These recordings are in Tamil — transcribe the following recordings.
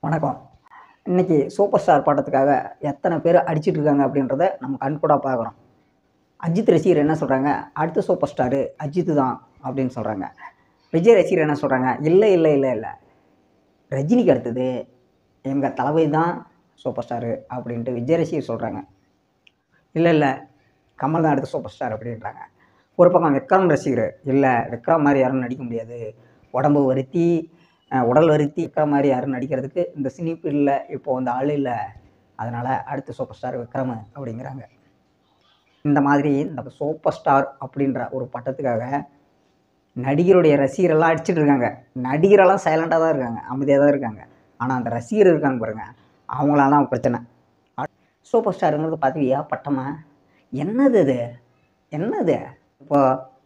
வணக்கம். இன்னைக்கு சூப்பர் ஸ்டார் படத்துக்காக எத்தனை பேர் அடிச்சிட்டு இருக்காங்க அப்படின்றத நம்ம கண்கூடா பார்க்குறோம். அஜித் ரசிகர் என்ன சொல்கிறாங்க, அடுத்த சூப்பர் ஸ்டாரு அஜித்து தான் அப்படின்னு சொல்கிறாங்க. விஜய் ரசிகர் என்ன சொல்கிறாங்க, இல்லை இல்லை இல்லை இல்லை ரஜினிக்கு அடுத்தது எங்கள் தளபதி தான் சூப்பர் ஸ்டாரு அப்படின்ட்டு விஜய் ரசிகர் சொல்கிறாங்க. இல்லை இல்லை கமல் தான் அடுத்த சூப்பர் ஸ்டார் அப்படின்றாங்க. ஒரு பக்கம் விக்ரம் ரசிகர், இல்லை விக்ரம் மாதிரி யாரும் நடிக்க முடியாது, உடம்பு வருத்தி உடல் வருத்தி விக்ர மாதிரி யாரும் நடிக்கிறதுக்கு இந்த சினி ஃபீல்டில் இப்போது அந்த ஆள் இல்லை, அதனால் அடுத்த சூப்பர் ஸ்டார் விக்ரம் அப்படிங்கிறாங்க. இந்த மாதிரி இந்த சூப்பர் ஸ்டார் அப்படின்ற ஒரு பட்டத்துக்காக நடிகருடைய ரசிகரெல்லாம் அடிச்சுட்டு இருக்காங்க. நடிகரெல்லாம் சைலண்டாக தான் இருக்காங்க, அமைதியாக தான் இருக்காங்க. ஆனால் அந்த ரசிகர் இருக்காங்க பாருங்கள், அவங்களால தான் பிரச்சனை. சூப்பர் ஸ்டாருங்கிறது பார்த்துக்கியா பட்டமா என்னது அது என்னது? இப்போ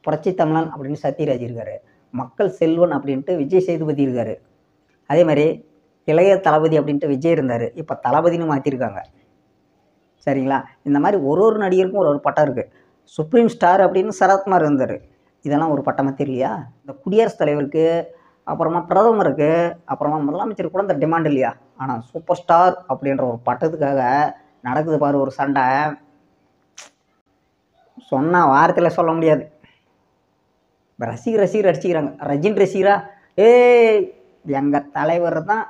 புரட்சி தமிழன் அப்படின்னு சத்யராஜ் இருக்கார், மக்கள் செல்வன் அப்படின்ட்டு விஜய் சேதுபதி இருக்கார், அதே மாதிரி இளைய தளபதி அப்படின்ட்டு விஜய் இருந்தார், இப்போ தளபதினு மாற்றிருக்காங்க. சரிங்களா? இந்த மாதிரி ஒரு ஒரு நடிகருக்கும் ஒரு ஒரு பட்டம் இருக்குது. சுப்ரீம் ஸ்டார் அப்படின்னு சரத்குமார் இருந்தார், இதெல்லாம் ஒரு பட்டமாக தெரியலையா? இந்த குடியரசுத் தலைவருக்கு, அப்புறமா பிரதமருக்கு, அப்புறமா முதலமைச்சருக்கு கூட இந்த டிமாண்ட் இல்லையா? ஆனால் சூப்பர் ஸ்டார் அப்படின்ற ஒரு பட்டத்துக்காக நடக்குது பாரு ஒரு சண்டை, சொன்னால் வார்த்தையில் சொல்ல முடியாது. ரசிகர் அடிச்சுக்கிறாங்க. ரஜினி ரசிகரா, எங்கள் தலைவர் தான்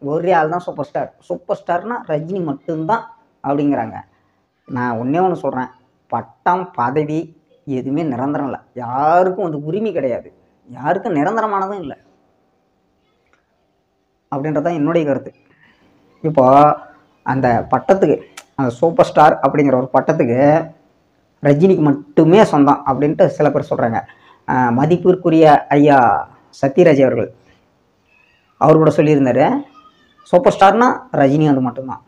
ஒரே ஆள் தான் சூப்பர் ஸ்டார், சூப்பர் ஸ்டார்னா ரஜினி மட்டும்தான் அப்படிங்கிறாங்க. நான் ஒன்றே ஒன்று சொல்கிறேன், பட்டம் பதவி எதுவுமே நிரந்தரம் இல்லை, யாருக்கும் வந்து உரிமை கிடையாது, யாருக்கும் நிரந்தரமானதும் இல்லை அப்படின்றதான் என்னுடைய கருத்து. இப்போது அந்த பட்டத்துக்கு, அந்த சூப்பர் ஸ்டார் அப்படிங்கிற ஒரு பட்டத்துக்கு ரஜினிக்கு மட்டுமே சொந்தம் அப்படின்ட்டு சில பேர் சொல்கிறாங்க. மதிப்பிற்குரிய ஐயா சத்யராஜ் அவர்கள் அவர் கூட சொல்லியிருந்தார், சூப்பர் ஸ்டார்னா ரஜினிகாந்த் மட்டும்தான்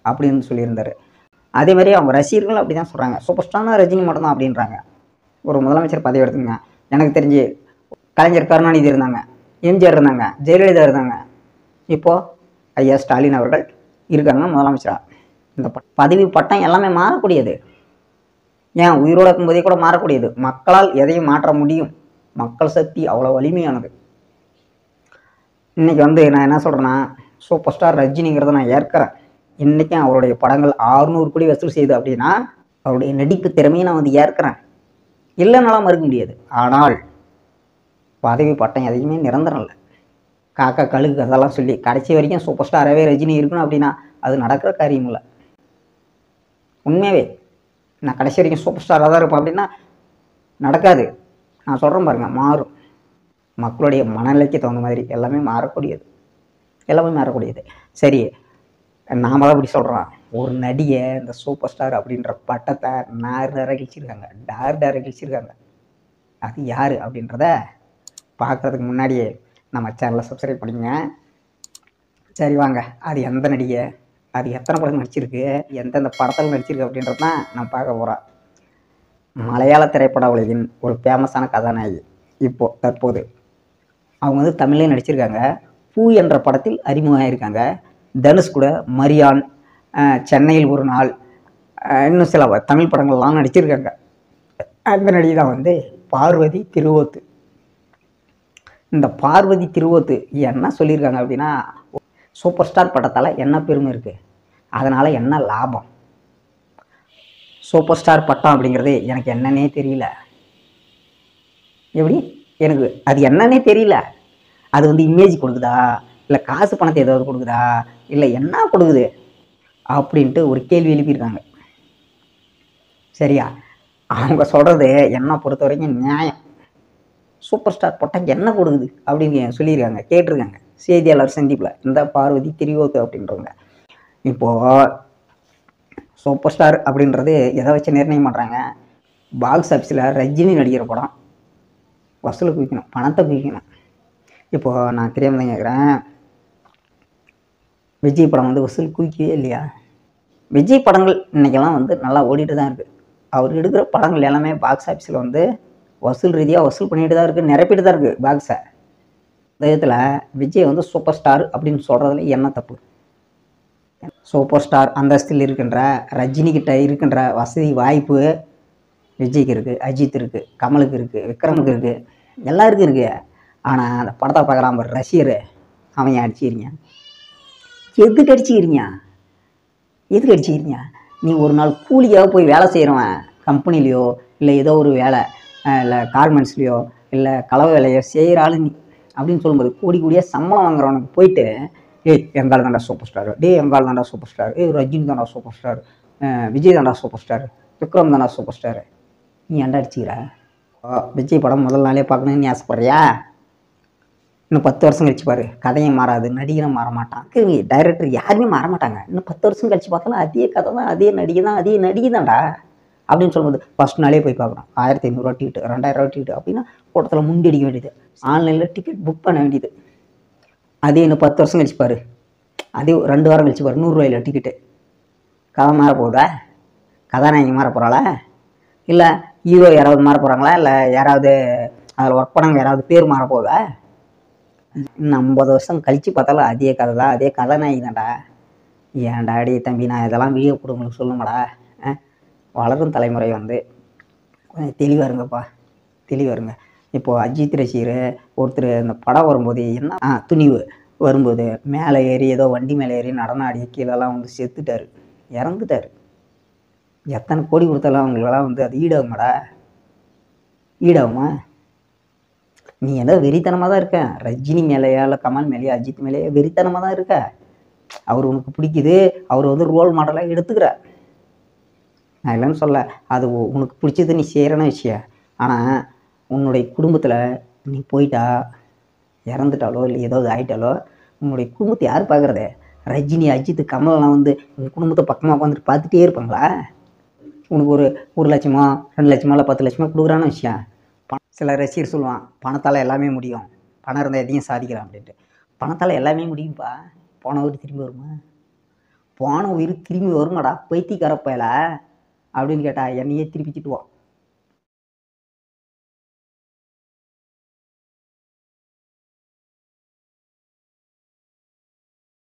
அப்படின்னு சொல்லியிருந்தார். அதே மாதிரி அவங்க ரசிகர்களும் அப்படி தான் சொல்கிறாங்க, சூப்பர் ஸ்டார்னா ரஜினி மட்டும்தான் அப்படின்றாங்க. ஒரு முதலமைச்சர் பதவி எடுத்துங்க, எனக்கு தெரிஞ்சு கலைஞர் கருணாநிதி இருந்தாங்க, எம்ஜிஆர் இருந்தாங்க, ஜெயலலிதா இருந்தாங்க, இப்போது ஐயா ஸ்டாலின் அவர்கள் இருக்காங்க முதலமைச்சராக. இந்த பதவி பட்டம் எல்லாமே மாறக்கூடியது, ஏன் உயிரோடு இருக்கும்போதே கூட மாறக்கூடியது. மக்களால் எதையும் மாற்ற முடியும், மக்கள் சக்தி அவ்வளோ வலிமையானது. இன்றைக்கி வந்து நான் என்ன சொல்கிறேன்னா, சூப்பர் ஸ்டார் ரஜினிங்கிறத நான் ஏற்கிறேன். இன்றைக்கும் அவருடைய படங்கள் 600 கோடி வசூல் செய்யுது அப்படின்னா அவருடைய நடிப்பு திறமையை நான் வந்து ஏற்கிறேன், இல்லைன்னாலாம் மறுக்க முடியாது. ஆனால் பதவி பட்டம் எதையுமே நிரந்தரம் இல்லை. காக்கா கழுகு அதெல்லாம் சொல்லி கடைசி வரைக்கும் சூப்பர் ஸ்டாராகவே ரஜினி இருக்கணும் அப்படின்னா அது நடக்கிற காரியம் இல்லை. உண்மையாகவே நான் கடைசி வரைக்கும் சூப்பர் ஸ்டாராக தான் இருப்பேன் அப்படின்னா நடக்காது. நான் சொல்கிறேன் பாருங்கள், மாறும். மக்களுடைய மனநிலைக்கு தகுந்த மாதிரி எல்லாமே மாறக்கூடியது. சரி, நாம் தான் இப்படி சொல்கிறோம். ஒரு நடிகை இந்த சூப்பர் ஸ்டார் அப்படின்ற பட்டத்தை டார் அது யார் அப்படின்றத பார்க்குறதுக்கு முன்னாடியே நம்ம சேனலை சப்ஸ்கிரைப் பண்ணிங்க. சரி வாங்க, அது எந்த நடிகை, அது எத்தனை படம் நடிச்சிருக்கு, எந்தெந்த படத்தில் நடிச்சிருக்கு அப்படின்றது தான் நான் பார்க்க போகிறேன். மலையாள திரைப்பட உலகின் ஒரு ஃபேமஸான கதாநாயகி. தற்போது அவங்க வந்து தமிழ்லேயும் நடிச்சிருக்காங்க. பூ என்ற படத்தில் அறிமுகமாகிருக்காங்க. தனுஷ் கூட மரியான், சென்னையில் ஒரு நாள், இன்னும் சில தமிழ் படங்கள்லாம் நடிச்சிருக்காங்க. அந்த நடிகை தான் வந்து பார்வதி திருவோத்து. இந்த பார்வதி திருவோத்து என்ன சொல்லியிருக்காங்க அப்படின்னா, சூப்பர் ஸ்டார் படத்தால் என்ன பெருமை இருக்குது, அதனால் என்ன லாபம், சூப்பர் ஸ்டார் பட்டம் அப்படிங்கிறது எனக்கு என்னன்னே தெரியல. எப்படி எனக்கு அது என்னன்னே தெரியல. அது வந்து இமேஜ் கொடுக்குதா, இல்லை காசு பணத்தை ஏதாவது கொடுக்குதா, இல்லை என்ன கொடுக்குது அப்படின்ட்டு ஒரு கேள்வி எழுப்பியிருக்காங்க. சரியா? அவங்க சொல்கிறது என்னை பொறுத்த வரைக்கும் நியாயம். சூப்பர் ஸ்டார் பட்டம் என்ன கொடுக்குது அப்படின்னு சொல்லியிருக்காங்க, கேட்டிருக்காங்க செய்தியாளர் சந்திப்பில் இந்த பார்வதி திரிவோத்து அப்படின்றவங்க. இப்போது சூப்பர் ஸ்டார் அப்படின்றது எதை வச்சு நிர்ணயம் பண்ணுறாங்க, பாக்ஸ் ஆஃபீஸில் ரஜினி நடிக்கிற படம் வசூல் குவிக்கணும், பணத்தை குவிக்கணும். இப்போது நான் தெரியாமல் தான் கேட்குறேன், விஜய் படம் வந்து வசூல் குவிக்கவே இல்லையா? விஜய் படங்கள் இன்றைக்கெல்லாம் வந்து நல்லா ஓடிட்டு தான் இருக்குது. அவர் எடுக்கிற படங்கள் எல்லாமே பாக்ஸ் ஆஃபீஸில் வந்து வசூல் ரீதியாக வசூல் பண்ணிட்டு தான் இருக்குது, நிரப்பிட்டு தான் இருக்குது பாக்ஸை. இந்த விதத்தில் விஜய் வந்து சூப்பர் ஸ்டார் அப்படின்னு சொல்கிறதுல என்ன தப்பு? சூப்பர் ஸ்டார் அந்தஸ்தில் இருக்கின்ற ரஜினிகிட்ட இருக்கின்ற வசதி வாய்ப்பு விஜய்க்கு இருக்குது, அஜித் இருக்குது, கமலுக்கு இருக்குது, விக்ரமுக்கு இருக்குது, எல்லாருக்கும் இருக்குது. ஆனால் அந்த படத்தை பார்க்குறான் ரசிகர், அவன் அடிச்சிருங்க. எதுக்கு அடிச்சுக்கிறீங்க? எதுக்கு அடிச்சுக்கிறீங்க? நீ ஒரு நாள் கூலியாக போய் வேலை செய்கிறவன் கம்பெனிலேயோ இல்லை ஏதோ ஒரு வேலை இல்லை கார்மெண்ட்ஸ்லேயோ இல்லை கலவை வேலையோ செய்கிற ஆளு நீ அப்படின்னு சொல்லும்போது கோடி கோடியாக சம்பளம் வாங்குறவனுக்கு போயிட்டு ஏய் எங்கால் தாண்டா சூப்பர் ஸ்டார், எங்கால் தாண்டா சூப்பர் ஸ்டார், ரஜினி தாண்டா சூப்பர் ஸ்டார், விஜய் தாண்டா சூப்பர் ஸ்டார், விக்ரம் தாண்டா சூப்பர் ஸ்டார், நீ ஏன்டா அடிச்சுக்கிற? விஜய் படம் முதல் நாளே பார்க்கணுன்னு நீ ஆசைப்படுறியா? இன்னும் 10 வருஷம் கழிச்சு பாரு, கதையும் மாறாது, நடிகனும் மாற மாட்டான், டைரக்டர் யாருமே மாற மாட்டாங்க. இன்னும் 10 வருஷம் கழிச்சு பார்த்தாலும் அதே கதை தான், அதே நடிகை தான்டா அப்படின்னு சொல்லும்போது ஃபஸ்ட் நாளே போய் பார்க்குறோம். 1500 டிக்கெட்டு, 2000 டிக்கெட்டு அப்படின்னா கூட்டத்தில் முண்டி அடிக்க வேண்டியது, ஆன்லைனில் டிக்கெட் புக் பண்ண வேண்டியது. அதே இன்னும் 10 வருஷம் கழிச்சு பாரு, அதே 2 வாரம் கழிச்சு பாரு, 100 ரூபாயில் டிக்கெட்டு. கதை மாற போகுதா? கதாநாயகி மாற போகிறாளா? இல்லை ஹீரோ யாராவது மாற போகிறாங்களா? இல்லை யாராவது அதில் ஒர்க் பண்ணவங்க யாராவது பேர் மாற போகுதா? இன்னும் 50 வருஷம் கழித்து பார்த்தாலும் அதே கதை தான், அதே கதாநாயகி தான்டா. ஏன்டா அடி தம்பி, நான் இதெல்லாம் வீடியோ கொடுங்களுக்கு சொல்லுமாடா. வளரும் தலைமுறை வந்து கொஞ்சம் தெளிவாக இருங்கப்பா, தெளிவாக இருங்க. இப்போது அஜித் ரசிகர் ஒருத்தர் இந்த படம் வரும்போது என்ன துணிவு வரும்போது மேலே ஏறி ஏதோ வண்டி மேலே ஏறி நடனம் ஆடி கீழெல்லாம் வந்து செத்துட்டார், இறந்துட்டார். எத்தனை கோடி கொடுத்தாலும் அவங்களுக்கெல்லாம் வந்து அது ஈடாகுமாடா? ஈடாகுமா? நீ ஏதோ வெறித்தனமாக தான் இருக்க, ரஜினி மேலேயா இல்லை கமல் மேலேயா அஜித் மேலேயா வெறித்தனமாக தான் இருக்க. அவர் உனக்கு பிடிக்குது, அவர் வந்து ரோல் மாடலாக எடுத்துக்கிற. நான் இல்லைன்னு சொல்ல, அது உனக்கு பிடிச்சது நீ செய்கிறன விஷயம். ஆனால் உன்னுடைய குடும்பத்தில் நீ போயிட்டா, இறந்துட்டாலோ இல்லை ஏதாவது ஆகிட்டாலோ உன்னுடைய குடும்பத்தை யார் பார்க்குறது? ரஜினி அஜித் கமல்லாம் வந்து உங்கள் குடும்பத்தை பக்கமாக உட்காந்துட்டு பார்த்துட்டே இருப்பாங்களா? உனக்கு ஒரு 1 லட்சமோ 2 லட்சமோ இல்லை 10 லட்சமோ கொடுக்குறான விஷயம். சில ரசிகர் சொல்லுவான் பணத்தால் எல்லாமே முடியும், பணம் இருந்தால் எதையும் சாதிக்கலாம் அப்படின்ட்டு. பணத்தால் எல்லாமே முடியும்ப்பா, போன உயிர் திரும்பி வருமா? போன உயிர் திரும்பி வருமாடா பைத்தியக்கார பயல அப்படின்னு கேட்டால் என்னையே திருப்பி திட்டுவான்.